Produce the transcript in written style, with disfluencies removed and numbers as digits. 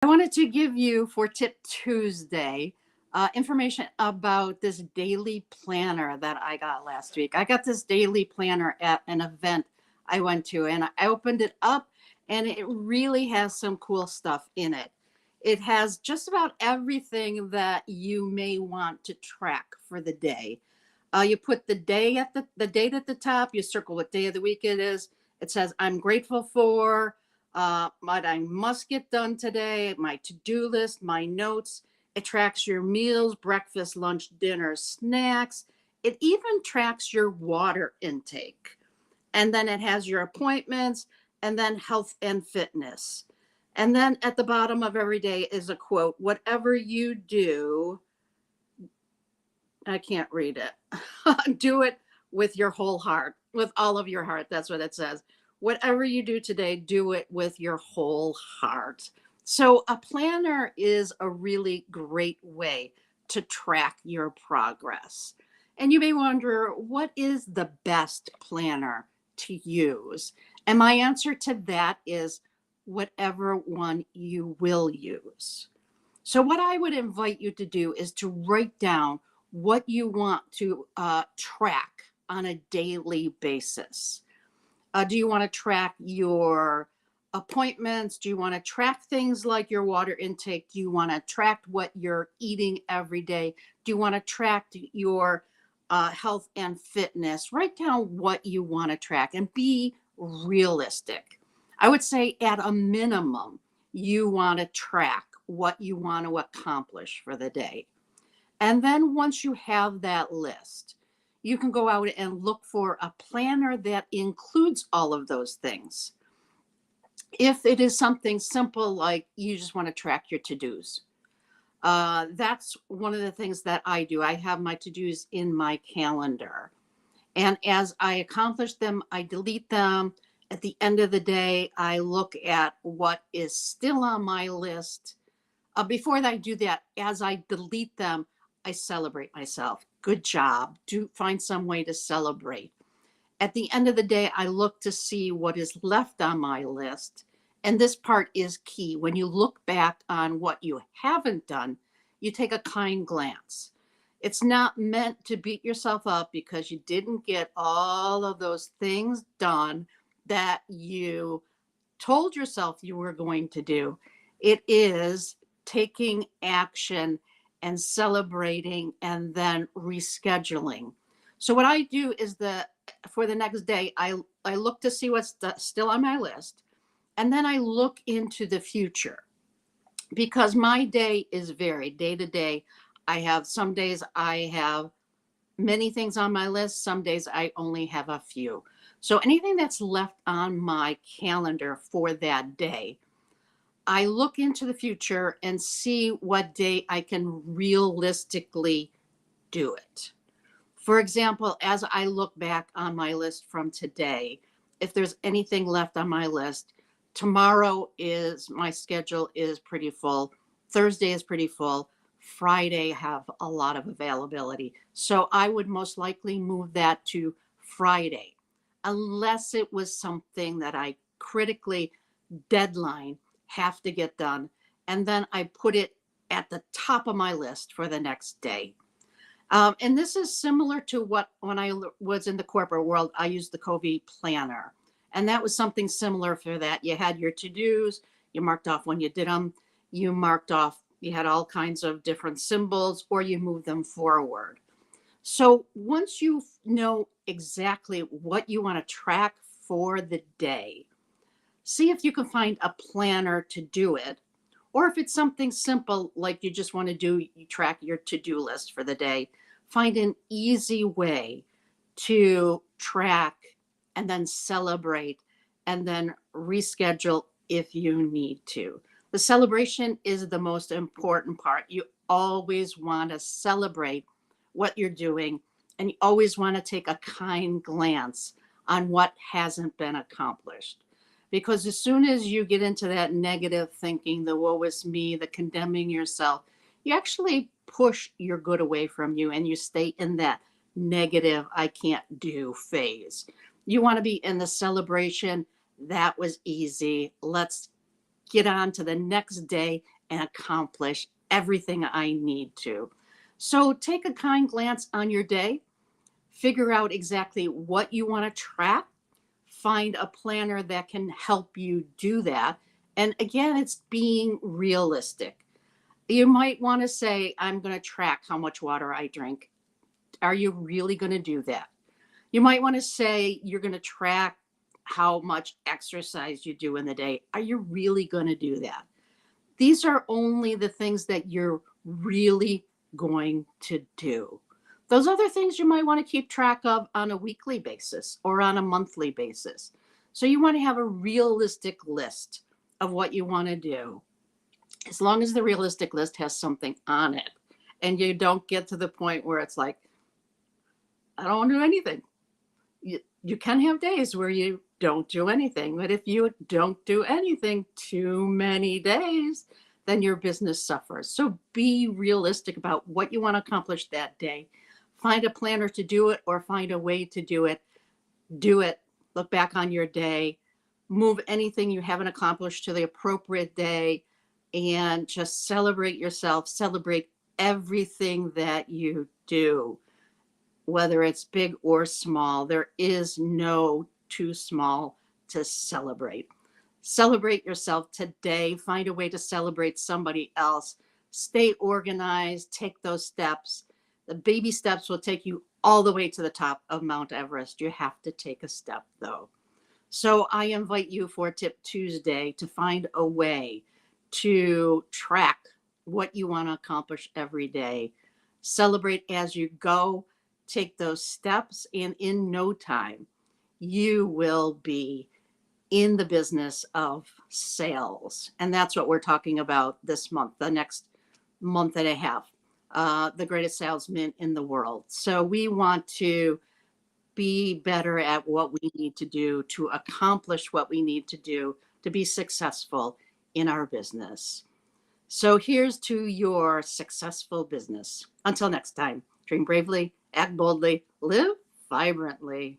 I wanted to give you for Tip Tuesday information about this daily planner that I got last week. I got this daily planner at an event I went to, and I opened it up, and it really has some cool stuff in it. It has just about everything that you may want to track for the day. You put the date at the top. You circle what day of the week it is. It says I'm grateful for what I must get done today, my to-do list, my notes. It tracks your meals, breakfast, lunch, dinner, snacks. It even tracks your water intake. And then it has your appointments and then health and fitness. And then at the bottom of every day is a quote, whatever you do, I can't read it. Do it with your whole heart, with all of your heart. That's what it says. Whatever you do today, do it with your whole heart. So, a planner is a really great way to track your progress. And you may wonder, what is the best planner to use? And my answer to that is whatever one you will use. So, what I would invite you to do is to write down what you want to track on a daily basis. Do you want to track your appointments? Do you want to track things like your water intake? Do you want to track what you're eating every day? Do you want to track your health and fitness? Write down what you want to track and be realistic. I would say, at a minimum, you want to track what you want to accomplish for the day. And then once you have that list, you can go out and look for a planner that includes all of those things. If it is something simple like you just want to track your to-dos, that's one of the things that I do. I have my to-dos in my calendar. And as I accomplish them, I delete them. At the end of the day, I look at what is still on my list. Before I do that, as I delete them, I celebrate myself. Good job. Do find some way to celebrate. At the end of the day, I look to see what is left on my list. And this part is key. When you look back on what you haven't done, you take a kind glance. It's not meant to beat yourself up because you didn't get all of those things done that you told yourself you were going to do. It is taking action and celebrating and then rescheduling. So what I do is for the next day, I look to see what's still on my list, and then I look into the future because my day is varied day to day. I have some days I have many things on my list, some days I only have a few. So anything that's left on my calendar for that day, I look into the future and see what day I can realistically do it. For example, as I look back on my list from today, if there's anything left on my list, tomorrow is my schedule is pretty full. Thursday is pretty full. Friday have a lot of availability. So I would most likely move that to Friday, unless it was something that I critically deadline have to get done. And then I put it at the top of my list for the next day. And this is similar to what when I was in the corporate world, I used the Covey planner. And that was something similar for that. You had your to-dos, you marked off when you did them, you marked off, you had all kinds of different symbols, or you moved them forward. So once you know exactly what you want to track for the day, see if you can find a planner to do it. Or if it's something simple, like you just want to do, you track your to-do list for the day, find an easy way to track and then celebrate and then reschedule if you need to. The celebration is the most important part. You always want to celebrate what you're doing, and you always want to take a kind glance on what hasn't been accomplished. Because as soon as you get into that negative thinking, the woe is me, the condemning yourself, you actually push your good away from you and you stay in that negative, I can't do phase. You want to be in the celebration. That was easy. Let's get on to the next day and accomplish everything I need to. So take a kind glance on your day, figure out exactly what you want to track, find a planner that can help you do that. And again, it's being realistic. You might want to say, I'm going to track how much water I drink. Are you really going to do that? You might want to say you're going to track how much exercise you do in the day. Are you really going to do that? These are only the things that you're really going to do. Those other things you might want to keep track of on a weekly basis or on a monthly basis. So you want to have a realistic list of what you want to do, as long as the realistic list has something on it and you don't get to the point where it's like, I don't want to do anything. You can have days where you don't do anything, but if you don't do anything too many days, then your business suffers. So be realistic about what you want to accomplish that day. Find a planner to do it or find a way to do it. Do it. Look back on your day, move anything you haven't accomplished to the appropriate day, and just celebrate yourself, celebrate everything that you do, whether it's big or small. There is no too small to celebrate. Celebrate yourself today. Find a way to celebrate somebody else. Stay organized. Take those steps. The baby steps will take you all the way to the top of Mount Everest. You have to take a step, though. So I invite you for Tip Tuesday to find a way to track what you want to accomplish every day. Celebrate as you go. Take those steps, and in no time, you will be in the business of sales. And that's what we're talking about this month, the next month and a half, the greatest salesman in the world. So we want to be better at what we need to do to accomplish what we need to do to be successful in our business. So here's to your successful business. Until next time, dream bravely, act boldly, live vibrantly.